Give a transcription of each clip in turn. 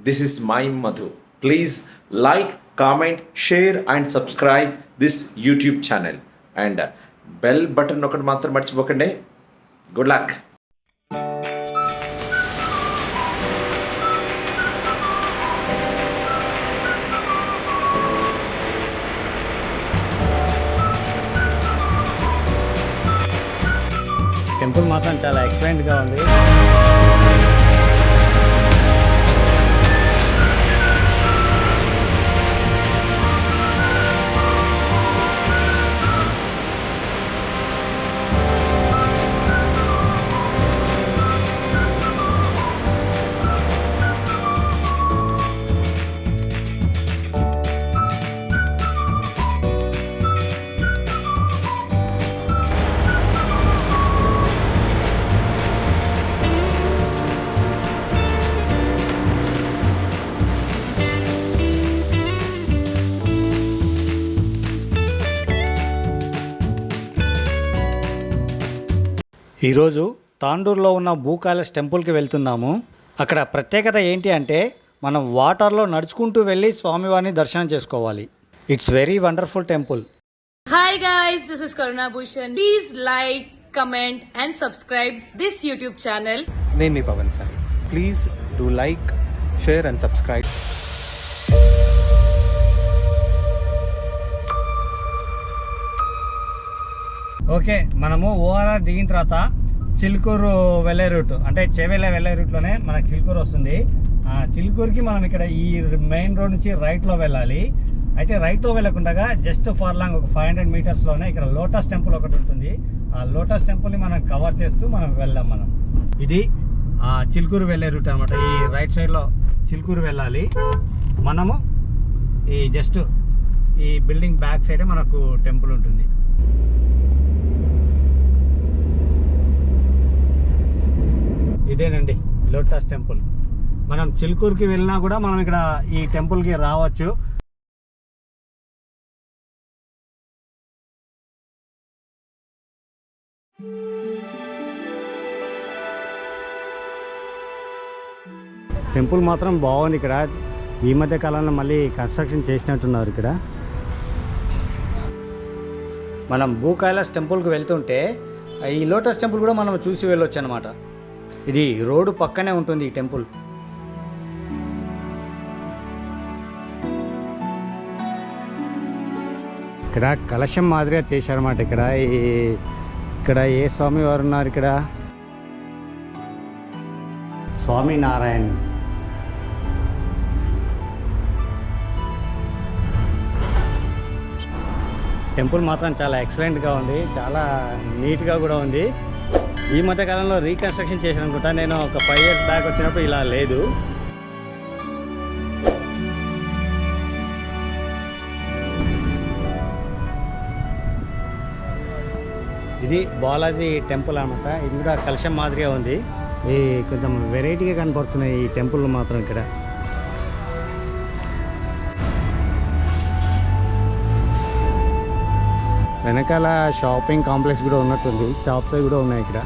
This is my Madhu. Please like, comment, share and subscribe this YouTube channel. And bell button ఒకటి మాత్రం మర్చిపోకండి. Good luck. Temple మాత్రం చాలా ఎక్సలెంట్గా ఉంది. ఈరోజు తాండూరులో ఉన్న భూకాళస్ టెంపుల్కి వెళ్తున్నాము. అక్కడ ప్రత్యేకత ఏంటి అంటే మనం వాటర్లో నడుచుకుంటూ వెళ్ళి స్వామివారిని దర్శనం చేసుకోవాలి. It's very wonderful temple. Hi guys, this is Karuna Bhushan. Please like, comment and subscribe this YouTube channel. నేను మీ Pavan Sai. Please do like, share and subscribe. Okay, మనము ఓఆర్ఆర్ దిగిన తర్వాత చిలుకూరు వెళ్ళే రూట్ అంటే చెవెల వెళ్ళే రూట్లోనే మనకు చిలుకూరు వస్తుంది. చిలుకూరుకి మనం ఇక్కడ ఈ మెయిన్ రోడ్ నుంచి రైట్లో వెళ్ళాలి. అయితే రైట్లో వెళ్ళకుండా జస్ట్ ఫార్ లాంగ్ ఒక 500 మీటర్స్లోనే ఇక్కడ లోటస్ టెంపుల్ ఒకటి ఉంటుంది. ఆ లోటస్ టెంపుల్ని మనం కవర్ చేస్తూ మనం వెళ్దాం. ఇది చిలుకూరు వెళ్ళే రూట్ అనమాట. ఈ రైట్ సైడ్లో చిలుకూరు వెళ్ళాలి. మనము ఈ జస్ట్ ఈ బిల్డింగ్ బ్యాక్ సైడే మనకు టెంపుల్ ఉంటుంది. ఇదేనండి లోటస్ టెంపుల్. మనం చిలుకూరుకి వెళ్ళినా కూడా మనం ఇక్కడ ఈ టెంపుల్కి రావచ్చు. టెంపుల్ మాత్రం బాగుంది. ఇక్కడ ఈ మధ్య కాలంలో మళ్ళీ కన్స్ట్రక్షన్ చేసినట్టున్నారు. ఇక్కడ మనం భూకైలాస్ టెంపుల్కి వెళ్తుంటే ఈ లోటస్ టెంపుల్ కూడా మనం చూసి వెళ్ళొచ్చు అనమాట. ఇది రోడ్డు పక్కనే ఉంటుంది ఈ టెంపుల్. ఇక్కడ కలశం మాదిరిగా చేశారన్నమాట. ఇక్కడ ఏ స్వామి వారు ఉన్నారు? ఇక్కడ స్వామి నారాయణ. టెంపుల్ మాత్రం చాలా ఎక్సలెంట్గా ఉంది, చాలా నీట్గా కూడా ఉంది. ఈ మధ్య కాలంలో రీకన్స్ట్రక్షన్ చేశాను అనుకుంటా. నేను ఒక 5 years బ్యాక్ వచ్చినప్పుడు ఇలా లేదు. ఇది బాలాజీ టెంపుల్ అనమాట. ఇది కూడా కలశం మాదిరిగా ఉంది. ఈ కొంచెం వెరైటీగా కనపడుతున్నాయి ఈ టెంపుల్ మాత్రం. ఇక్కడ వెనకాల షాపింగ్ కాంప్లెక్స్ కూడా ఉన్నట్టుంది. షాప్స్ కూడా ఉన్నాయి ఇక్కడ.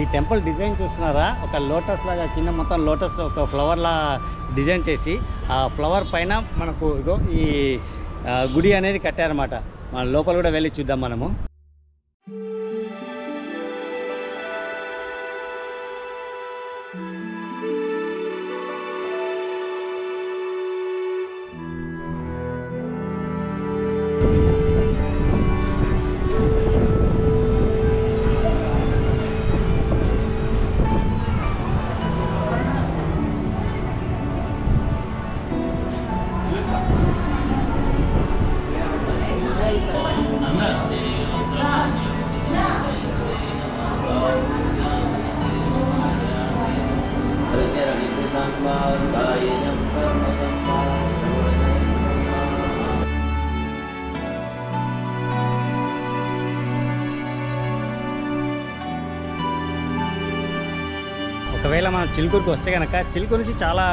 ఈ టెంపుల్ డిజైన్ చూస్తున్నారా? ఒక లోటస్ లాగా కింద మొత్తం లోటస్ ఒక ఫ్లవర్లా డిజైన్ చేసి ఆ ఫ్లవర్ పైన మనకు ఇగో ఈ గుడి అనేది కట్టారన్నమాట. మన లోపల కూడా వెళ్ళి చూద్దాం మనము. ఒకవేళ మనం చిలుకూరుకి వస్తే కనుక చిలుకూరు నుంచి చాలా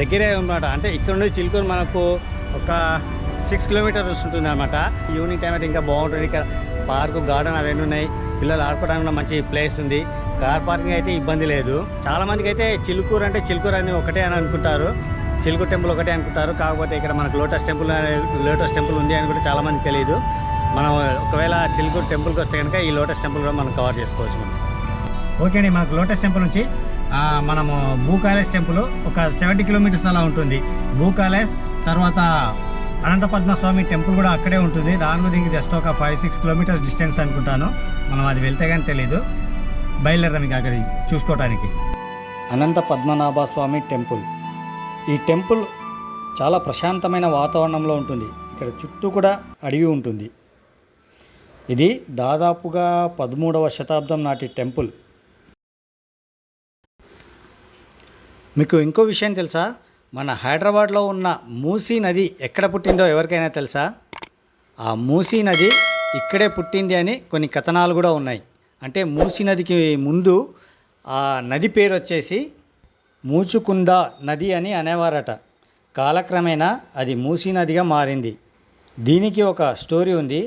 దగ్గరే అనమాట. అంటే ఇక్కడ నుండి చిలుకూరు మనకు ఒక 6 కిలోమీటర్స్ ఉంటుంది అనమాట. ఈవినింగ్ టైం అయితే ఇంకా బాగుంటుంది. ఇక్కడ పార్కు, గార్డెన్ అవన్నీ ఉన్నాయి. పిల్లలు ఆడుకోవడానికి కూడా మంచి ప్లేస్ ఉంది. కార్ పార్కింగ్ అయితే ఇబ్బంది లేదు. చాలామందికి అయితే చిలుకూరు అంటే చిలుకూరు అని ఒకటే అని అనుకుంటారు, చిలుకూరు టెంపుల్ ఒకటే అనుకుంటారు. కాకపోతే ఇక్కడ మనకు లోటస్ టెంపుల్ ఉంది అని కూడా చాలామందికి తెలియదు. మనం ఒకవేళ చిలుకూరు టెంపుల్కి వస్తే కనుక ఈ లోటస్ టెంపుల్ కూడా మనం కవర్ చేసుకోవచ్చు మనం. ఓకే అండి, మనకు లోటస్ టెంపుల్ నుంచి మనము భూకాళేశ్ టెంపుల్ ఒక 70 కిలోమీటర్స్ అలా ఉంటుంది. భూకాళేశ్ తర్వాత అనంతపద్మస్వామి టెంపుల్ కూడా అక్కడే ఉంటుంది. దాని గురించి జస్ట్ ఒక 5-6 కిలోమీటర్స్ డిస్టెన్స్ అనుకుంటాను. మనం అది వెళ్తే కానీ తెలీదు. బయలుదేరాం ఇక అక్కడికి చూసుకోవడానికి. అనంత పద్మనాభ స్వామి టెంపుల్. ఈ టెంపుల్ చాలా ప్రశాంతమైన వాతావరణంలో ఉంటుంది. ఇక్కడ చుట్టూ కూడా అడవి ఉంటుంది. ఇది దాదాపుగా 13వ శతాబ్దం నాటి టెంపుల్. మీకు ఇంకో విషయం తెలుసా? మన హైదరాబాద్లో ఉన్న మూసీ నది ఎక్కడ పుట్టిందో ఎవరికైనా తెలుసా? ఆ మూసీ నది ఇక్కడే పుట్టింది అని కొన్ని కథనాలు కూడా ఉన్నాయి. అంటే మూసీ నదికి ముందు ఆ నది పేరు వచ్చేసి మూచుకుంద నది అని అనేవారట. కాలక్రమేణా అది మూసీ నదిగా మారింది. దీనికి ఒక స్టోరీ ఉంది.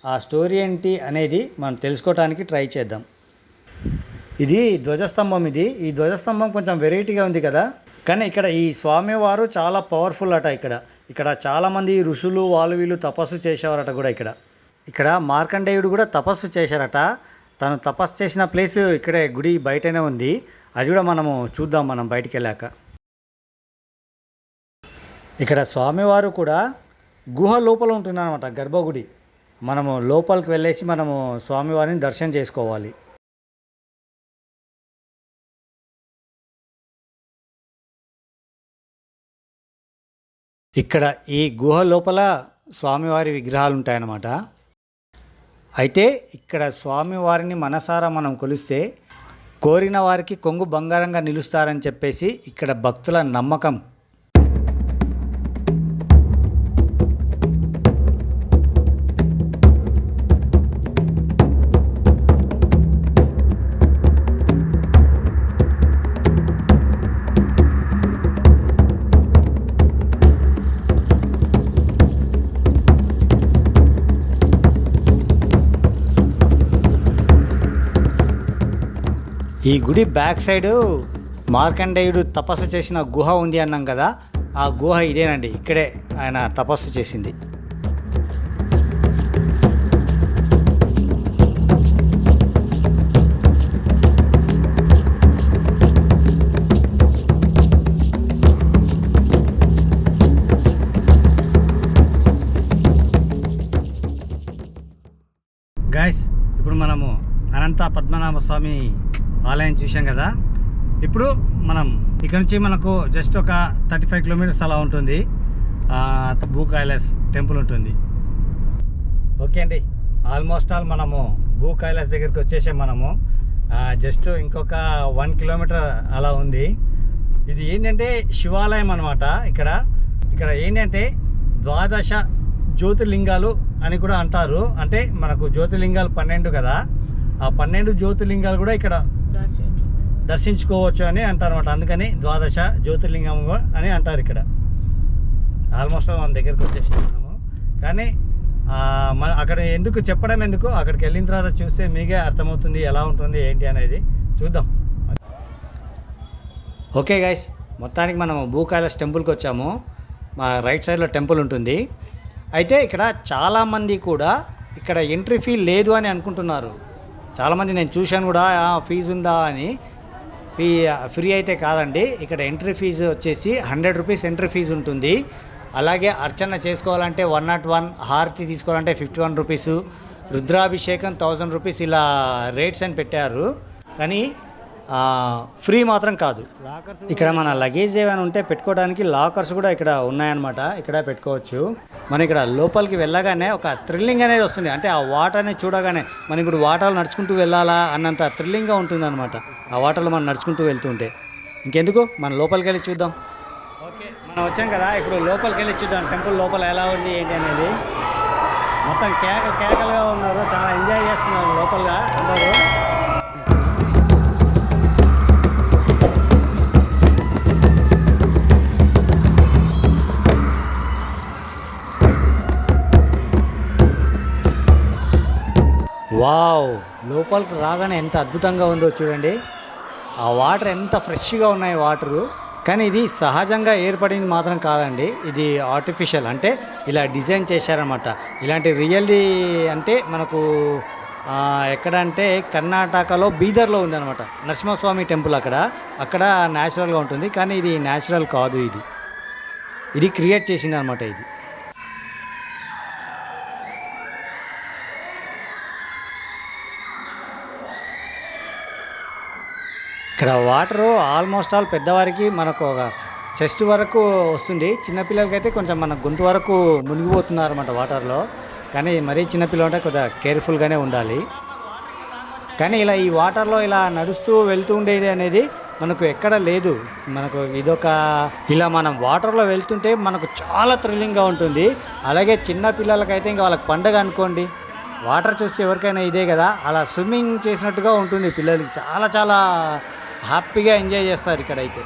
ఆ స్టోరీ ఏంటి అనేది మనం తెలుసుకోవడానికి ట్రై చేద్దాం. ఇది ధ్వజస్తంభం. ఈ ధ్వజస్తంభం కొంచెం వెరైటీగా ఉంది కదా. కానీ ఇక్కడ ఈ స్వామివారు చాలా పవర్ఫుల్ అట. ఇక్కడ చాలామంది ఋషులు వీళ్ళు తపస్సు చేసేవారట కూడా. ఇక్కడ మార్కండేయుడు కూడా తపస్సు చేశారట. తను తపస్సు చేసిన ప్లేస్ ఇక్కడే గుడి బయటనే ఉంది. అది కూడా మనము చూద్దాం మనం బయటికి వెళ్ళాక. ఇక్కడ స్వామివారు కూడా గుహ లోపల ఉంటుందన్నమాట, గర్భగుడి. మనము లోపలికి వెళ్ళేసి మనము స్వామివారిని దర్శనం చేసుకోవాలి. ఇక్కడ ఈ గుహ లోపల స్వామివారి విగ్రహాలు ఉంటాయన్నమాట. అయితే ఇక్కడ స్వామివారిని మనసారా మనం కొలిస్తే కోరిన వారికి కొంగు బంగారంగా నిలుస్తారని చెప్పేసి ఇక్కడ భక్తుల నమ్మకం. ఈ గుడి బ్యాక్ సైడు మార్కండేయుడు తపస్సు చేసిన గుహ ఉంది అన్నాం కదా. ఆ గుహ ఇదేనండి. ఇక్కడే ఆయన తపస్సు చేసింది. గాయ్స్, ఇప్పుడు మనము అనంత పద్మనాభ స్వామి ఆలయం చూసాం కదా. ఇప్పుడు మనం ఇక్కడ నుంచి మనకు జస్ట్ ఒక 35 కిలోమీటర్స్ అలా ఉంటుంది. భూకైలాస్ టెంపుల్ ఉంటుంది. ఓకే అండి, ఆల్మోస్ట్ ఆల్ మనము భూకైలాస్ దగ్గరికి వచ్చేసాం. మనము జస్ట్ ఇంకొక 1 కిలోమీటర్ అలా ఉంది. ఇది ఏంటంటే శివాలయం అనమాట. ఇక్కడ ఏంటంటే 12 జ్యోతిర్లింగాలు అని కూడా అంటారు. అంటే మనకు జ్యోతిర్లింగాలు 12 కదా. ఆ 12 జ్యోతిర్లింగాలు కూడా ఇక్కడ దర్శించుకోవచ్చు అని అంటారు అనమాట. అందుకని 12 జ్యోతిర్లింగం అని అంటారు. ఇక్కడ ఆల్మోస్ట్ మన దగ్గరికి వచ్చేసాము. కానీ అక్కడ ఎందుకు చెప్పడం ఎందుకు, అక్కడికి వెళ్ళిన తర్వాత చూస్తే మీకే అర్థమవుతుంది ఎలా ఉంటుంది ఏంటి అనేది. చూద్దాం. ఓకే గైస్, మొత్తానికి మనం భూకైలాస్ టెంపుల్కి వచ్చాము. మా రైట్ సైడ్లో టెంపుల్ ఉంటుంది. అయితే ఇక్కడ చాలామంది కూడా ఇక్కడ ఎంట్రీ ఫీ లేదు అని అనుకుంటున్నారు. చాలామంది నేను చూశాను కూడా ఫీజు ఉందా అని. ఫ్రీ అయితే కాదండి. ఇక్కడ ఎంట్రీ ఫీజు వచ్చేసి 100 రూపీస్ ఎంట్రీ ఫీజు ఉంటుంది. అలాగే అర్చన చేసుకోవాలంటే 101, హారతి తీసుకోవాలంటే 51 రూపీసు, రుద్రాభిషేకం 1000 రూపీస్, ఇలా రేట్స్ అని పెట్టారు. కానీ ఫ్రీ మాత్రం కాదు. ఇక్కడ మన లగేజ్ ఏమైనా ఉంటే పెట్టుకోవడానికి లాకర్స్ కూడా ఇక్కడ ఉన్నాయన్నమాట. ఇక్కడ పెట్టుకోవచ్చు. మనం ఇక్కడ లోపలికి వెళ్ళగానే ఒక థ్రిల్లింగ్ అనేది వస్తుంది. అంటే ఆ వాటర్ని చూడగానే మనం ఇప్పుడు వాటర్లో నడుచుకుంటూ వెళ్ళాలా అన్నంత థ్రిల్లింగ్గా ఉంటుంది అనమాట. ఆ వాటర్లో మనం నడుచుకుంటూ వెళ్తుంటే. ఇంకెందుకు మనం లోపలికి వెళ్ళి చూద్దాం. ఓకే, మనం వచ్చాం కదా, ఇప్పుడు లోపలికి వెళ్ళి చూద్దాం టెంపుల్ లోపల ఎలా ఉంది ఏంటి అనేది. మొత్తం కేకలుగా ఉన్నారు, చాలా ఎంజాయ్ చేస్తున్నారు లోపలగా అందరూ. వావ్, లోపలికి రాగానే ఎంత అద్భుతంగా ఉందో చూడండి. ఆ వాటర్ ఎంత ఫ్రెష్గా ఉన్నాయి వాటరు. కానీ ఇది సహజంగా ఏర్పడింది మాత్రం కాదండి, ఇది ఆర్టిఫిషియల్, అంటే ఇలా డిజైన్ చేశారనమాట. ఇలాంటి రియల్లీ అంటే మనకు ఎక్కడంటే కర్ణాటకలో బీదర్లో ఉందన్నమాట నరసింహస్వామి టెంపుల్. అక్కడ న్యాచురల్గా ఉంటుంది, కానీ ఇది న్యాచురల్ కాదు, ఇది క్రియేట్ చేసింది అనమాట. ఇది ఇక్కడ వాటరు ఆల్మోస్ట్ ఆల్ పెద్దవారికి మనకు ఒక చెస్ట్ వరకు వస్తుంది, చిన్నపిల్లలకి అయితే కొంచెం మన గొంతు వరకు మునిగిపోతున్నారు అనమాట వాటర్లో. కానీ మరీ చిన్నపిల్లలు అంటే కొద్దిగా కేర్ఫుల్గానే ఉండాలి. కానీ ఇలా ఈ వాటర్లో ఇలా నడుస్తూ వెళ్తూ ఉండేది అనేది మనకు ఎక్కడ లేదు. మనకు ఇదొక ఇలా మనం వాటర్లో వెళ్తుంటే మనకు చాలా థ్రిల్లింగ్గా ఉంటుంది. అలాగే చిన్న పిల్లలకైతే ఇంకా వాళ్ళకి పండగ అనుకోండి, వాటర్ చూస్తే ఎవరికైనా ఇదే కదా, అలా స్విమ్మింగ్ చేసినట్టుగా ఉంటుంది. పిల్లలకి చాలా చాలా హ్యాపీగా ఎంజాయ్ చేస్తారు ఇక్కడైతే.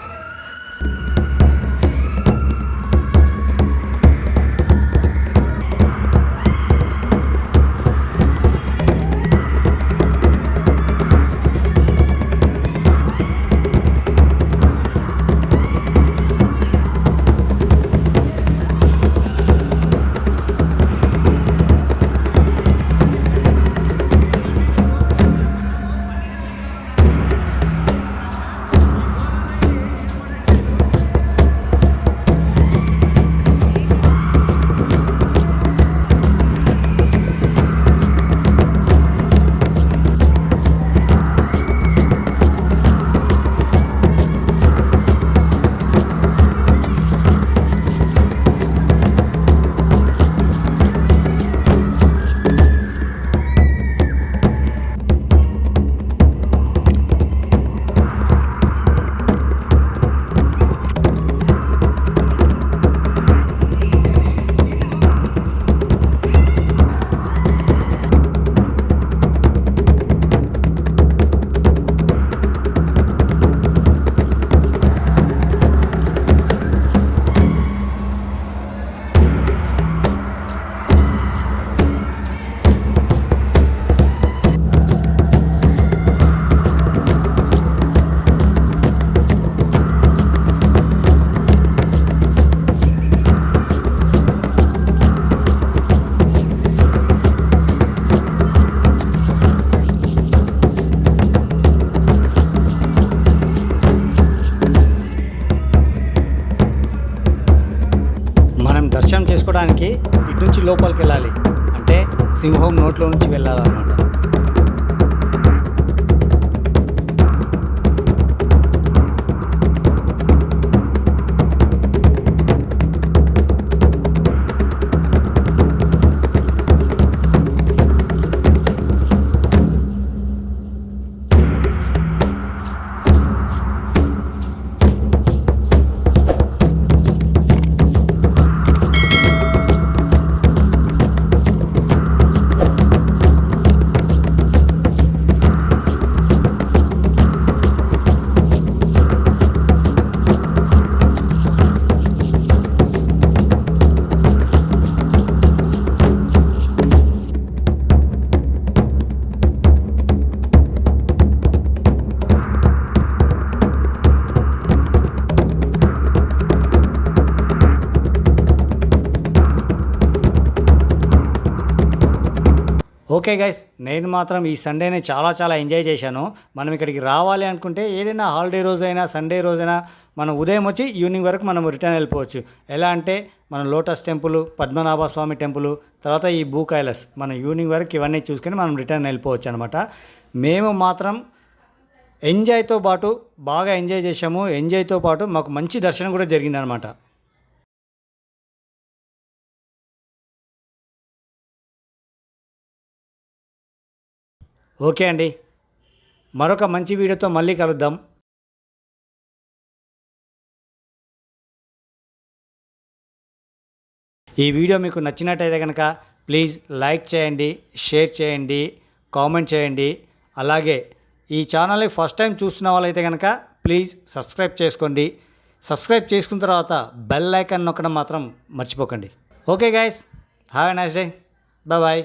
దర్శనం చేసుకోవడానికి ఇటు నుంచి లోపలికి వెళ్ళాలి, అంటే సింహం నోట్లో నుంచి వెళ్ళాలన్నమాట. ఓకే గైస్, నేను మాత్రం ఈ సండేని చాలా ఎంజాయ్ చేశాను. మనం ఇక్కడికి రావాలి అనుకుంటే ఏదైనా హాలిడే రోజైనా సండే రోజైనా మనం ఉదయం వచ్చి ఈవినింగ్ వరకు మనం రిటర్న్ వెళ్ళిపోవచ్చు. ఎలా అంటే మనం లోటస్ టెంపుల్, పద్మనాభ స్వామి టెంపుల్, తర్వాత ఈ భూ కైలాస్, మనం ఈవినింగ్ వరకు ఇవన్నీ చూసుకొని మనం రిటర్న్ వెళ్ళిపోవచ్చు అనమాట. మేము మాత్రం ఎంజాయ్తో పాటు బాగా ఎంజాయ్ చేసాము. ఎంజాయ్తో పాటు మాకు మంచి దర్శనం కూడా జరిగిందనమాట. ఓకే అండి, మరొక మంచి వీడియోతో మళ్ళీ కలుద్దాం. ఈ వీడియో మీకు నచ్చినట్టయితే కనుక ప్లీజ్ లైక్ చేయండి, షేర్ చేయండి, కామెంట్ చేయండి. అలాగే ఈ ఛానల్ని ఫస్ట్ టైం చూస్తున్న వాళ్ళైతే కనుక ప్లీజ్ సబ్స్క్రైబ్ చేసుకోండి. సబ్స్క్రైబ్ చేసుకున్న తర్వాత బెల్ ఐకాన్ నొక్కడం మాత్రం మర్చిపోకండి. Okay guys, have a nice day, bye.